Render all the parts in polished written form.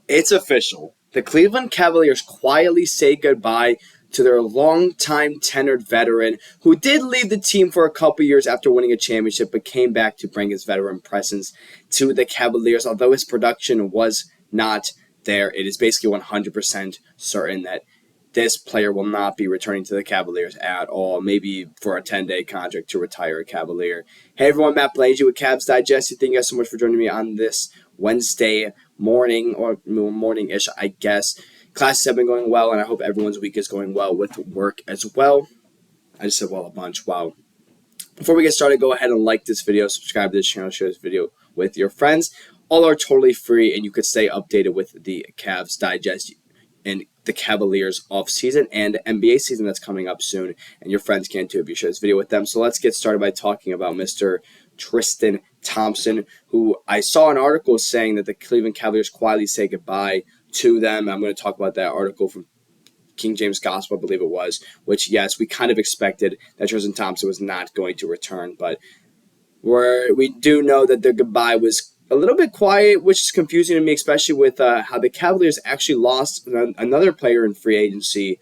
It's official. The Cleveland Cavaliers quietly say goodbye to their long-time tenured veteran who did leave the team for a couple years after winning a championship but came back to bring his veteran presence to the Cavaliers. Although his production was not there, it is basically 100% certain that this player will not be returning to the Cavaliers at all, maybe for a 10-day contract to retire a Cavalier. Hey everyone, Matt Blangy with Cavs Digest. Thank you guys so much for joining me on this Wednesday morning, or morning-ish, I guess. Classes have been going well, and I hope everyone's week is going well with work as well. I just said well a bunch. Wow. Before we get started, go ahead and like this video, subscribe to this channel, share this video with your friends. All are totally free, and you could stay updated with the Cavs Digest and the Cavaliers off-season and NBA season that's coming up soon, and your friends can too if you share this video with them. So let's get started by talking about Mr. Tristan Thompson, who I saw an article saying that the Cleveland Cavaliers quietly say goodbye to them. I'm going to talk about that article from King James Gospel, I believe it was, which, yes, we kind of expected that Tristan Thompson was not going to return, but we do know that their goodbye was a little bit quiet, which is confusing to me, especially with how the Cavaliers actually lost another player in free agency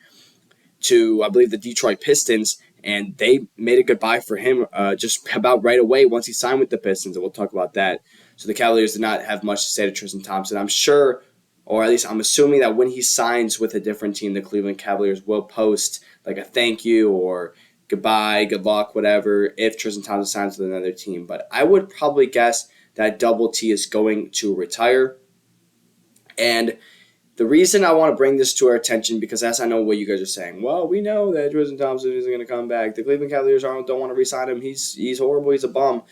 to, I believe, the Detroit Pistons, and they made a goodbye for him just about right away once he signed with the Pistons, and we'll talk about that. So the Cavaliers did not have much to say to Tristan Thompson. I'm sure, or at least I'm assuming, that when he signs with a different team, the Cleveland Cavaliers will post like a thank you or goodbye, good luck, whatever, if Tristan Thompson signs with another team. But I would probably guess that Double T is going to retire. And the reason I want to bring this to our attention, because as I know what you guys are saying, well, we know that Tristan Thompson isn't going to come back. The Cleveland Cavaliers don't want to re-sign him. He's horrible. He's a bum.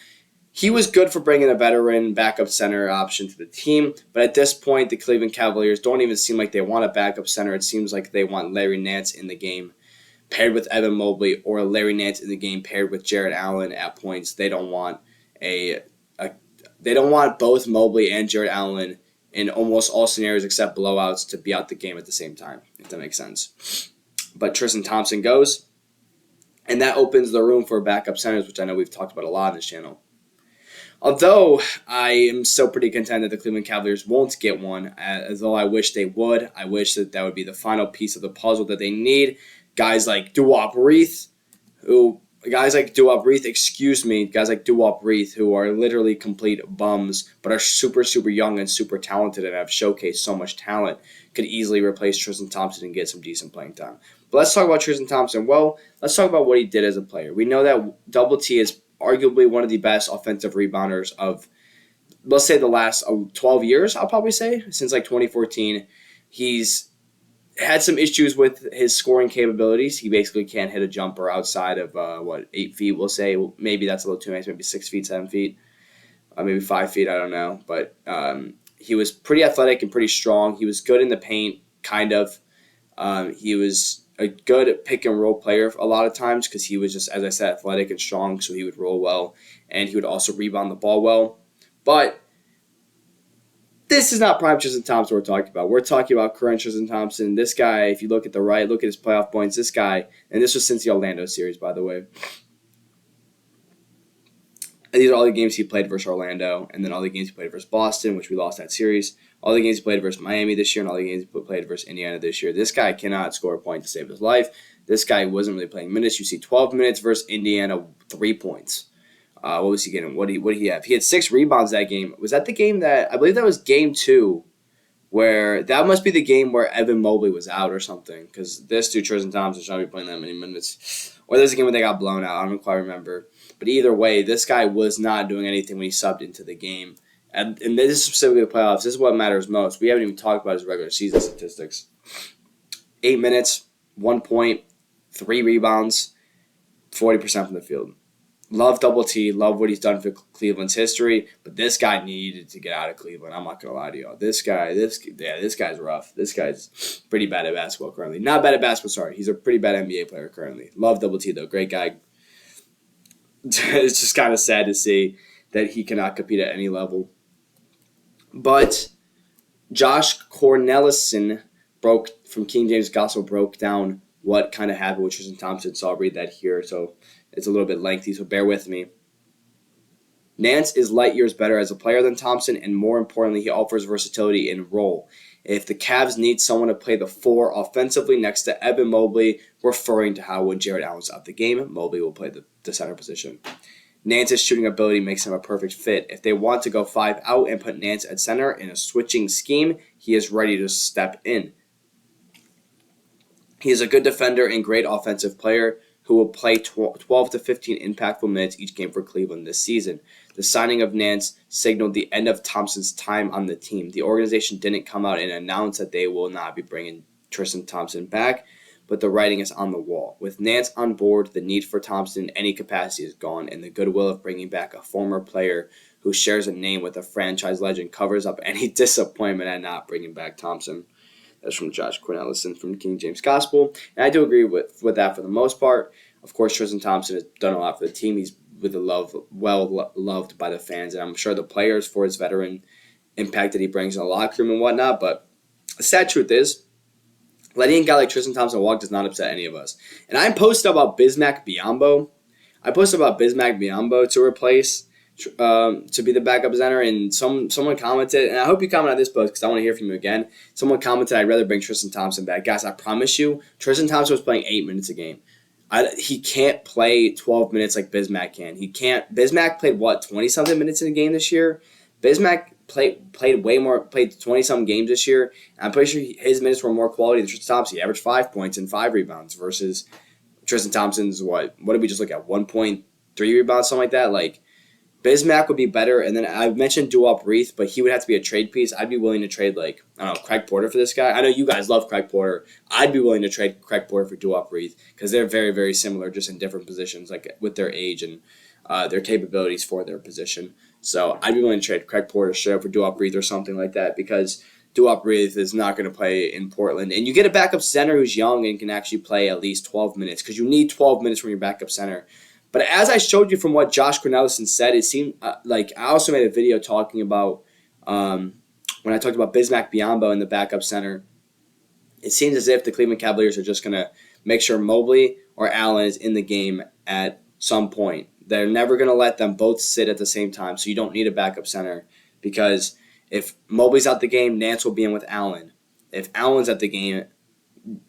He was good for bringing a veteran backup center option to the team, but at this point, the Cleveland Cavaliers don't even seem like they want a backup center. It seems like they want Larry Nance in the game paired with Evan Mobley, or Larry Nance in the game paired with Jarrett Allen at points. They don't want both Mobley and Jarrett Allen in almost all scenarios except blowouts to be out the game at the same time, if that makes sense. But Tristan Thompson goes, and that opens the room for backup centers, which I know we've talked about a lot on this channel. Although I am still pretty content that the Cleveland Cavaliers won't get one, as though I wish they would. I wish that would be the final piece of the puzzle that they need. Guys like Duop Reith, guys like Duop Reith, who are literally complete bums, but are super, super young and super talented and have showcased so much talent, could easily replace Tristan Thompson and get some decent playing time. But let's talk about Tristan Thompson. Well, let's talk about what he did as a player. We know that Double T is arguably one of the best offensive rebounders of, let's say, the last 12 years, I'll probably say, since like 2014. He's had some issues with his scoring capabilities. He basically can't hit a jumper outside of, 8 feet, we'll say. Maybe that's a little too much, maybe 6 feet, 7 feet, maybe 5 feet, I don't know. But he was pretty athletic and pretty strong. He was good in the paint, kind of. He was a good pick-and-roll player a lot of times because he was just, as I said, athletic and strong, so he would roll well, and he would also rebound the ball well. But this is not prime Tristan Thompson we're talking about. We're talking about current Tristan Thompson. This guy, if you look at the right, look at his playoff points, this guy, and this was since the Orlando series, by the way. And these are all the games he played versus Orlando, and then all the games he played versus Boston, which we lost that series. All the games he played versus Miami this year, and all the games he played versus Indiana this year. This guy cannot score a point to save his life. This guy wasn't really playing minutes. You see 12 minutes versus Indiana, 3 points. What was he getting? What did he have? He had 6 rebounds that game. Was that the game that, I believe that was game 2, where that must be the game where Evan Mobley was out or something, because this dude, Tristan Thompson, should not be playing that many minutes. Or there's a game where they got blown out. I don't quite remember. But either way, this guy was not doing anything when he subbed into the game. And this is specifically the playoffs. This is what matters most. We haven't even talked about his regular season statistics. 8 minutes, 1 point, 3 rebounds, 40% from the field. Love Double T. Love what he's done for Cleveland's history. But this guy needed to get out of Cleveland. I'm not going to lie to y'all. This guy's rough. This guy's pretty bad at basketball currently. Not bad at basketball, sorry. He's a pretty bad NBA player currently. Love Double T, though. Great guy. It's just kind of sad to see that he cannot compete at any level. But Josh Cornelison from King James Gospel broke down what kind of happened with Tristan Thompson, so I'll read that here. So it's a little bit lengthy, so bear with me. Nance is light years better as a player than Thompson, and more importantly, he offers versatility in role. if the Cavs need someone to play the 4 offensively next to Evan Mobley, referring to how when Jarrett Allen's out the game, Mobley will play the center position. Nance's shooting ability makes him a perfect fit. If they want to go 5 out and put Nance at center in a switching scheme, he is ready to step in. He is a good defender and great offensive player who will play 12 to 15 impactful minutes each game for Cleveland this season. The signing of Nance signaled the end of Thompson's time on the team. The organization didn't come out and announce that they will not be bringing Tristan Thompson back, but the writing is on the wall. With Nance on board, the need for Thompson in any capacity is gone, and the goodwill of bringing back a former player who shares a name with a franchise legend covers up any disappointment at not bringing back Thompson. That's from Josh Quinn-Ellison from King James Gospel. And I do agree with that for the most part. Of course, Tristan Thompson has done a lot for the team. He's well loved by the fans, and I'm sure the players for his veteran impact that he brings in the locker room and whatnot. But the sad truth is, letting a guy like Tristan Thompson walk does not upset any of us. And I posted about Bismack Biyombo. To replace to be the backup center, and someone commented, and I hope you comment on this post because I want to hear from you again. Someone commented, I'd rather bring Tristan Thompson back. Guys, I promise you, Tristan Thompson was playing 8 minutes a game. He can't play 12 minutes like Bismack can. He can't. Bismack played, 20-something minutes in a game this year? Bismack played way more, played 20-something games this year. And I'm pretty sure his minutes were more quality than Tristan Thompson. He averaged 5 points and 5 rebounds versus Tristan Thompson's, what did we just look at, 1.3 rebounds, something like that? Like, Bismack would be better, and then I mentioned Duop Reith, but he would have to be a trade piece. I'd be willing to trade, Craig Porter for this guy. I know you guys love Craig Porter. I'd be willing to trade Craig Porter for Duop Reith because they're very, very similar, just in different positions, like with their age and their capabilities for their position. So I'd be willing to trade Craig Porter straight up for Duop Reith or something like that because Duop Reith is not going to play in Portland. And you get a backup center who's young and can actually play at least 12 minutes because you need 12 minutes from your backup center. But as I showed you from what Josh Quinn-Ellison said, it seemed like I also made a video talking about when I talked about Bismack Biyombo in the backup center. It seems as if the Cleveland Cavaliers are just going to make sure Mobley or Allen is in the game at some point. They're never going to let them both sit at the same time, so you don't need a backup center because if Mobley's out the game, Nance will be in with Allen. If Allen's at the game,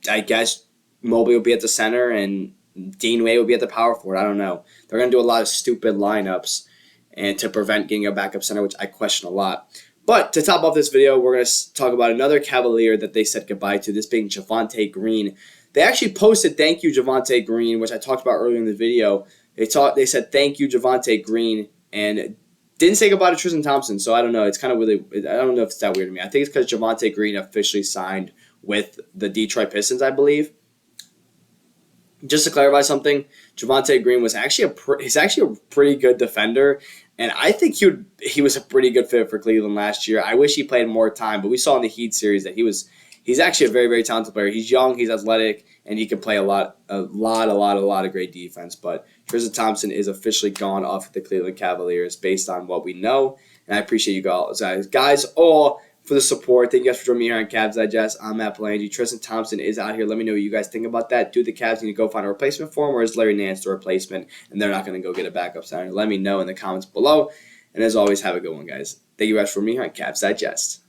I guess Mobley will be at the center and Dean Wade will be at the power forward. I don't know. They're going to do a lot of stupid lineups and to prevent getting a backup center, which I question a lot. But to top off this video, we're going to talk about another Cavalier that they said goodbye to, this being Javonte Green. They actually posted, "Thank you, Javonte Green," which I talked about earlier in the video. They said, "Thank you, Javonte Green," and didn't say goodbye to Tristan Thompson. So I don't know. It's kind of really, I don't know if it's that weird to me. I think it's because Javonte Green officially signed with the Detroit Pistons, I believe. Just to clarify something, Javonte Green was actually a pretty good defender, and I think he was a pretty good fit for Cleveland last year. I wish he played more time, but we saw in the Heat series that he's actually a very, very talented player. He's young, he's athletic, and he can play a lot of great defense. But Tristan Thompson is officially gone off the Cleveland Cavaliers based on what we know, and I appreciate you guys all for the support. Thank you guys for joining me here on Cavs Digest. I'm Matt Palangi. Tristan Thompson is out here. Let me know what you guys think about that. Do the Cavs need to go find a replacement for him, or is Larry Nance the replacement and they're not going to go get a backup center? Let me know in the comments below. And as always, have a good one, guys. Thank you guys for me here on Cavs Digest.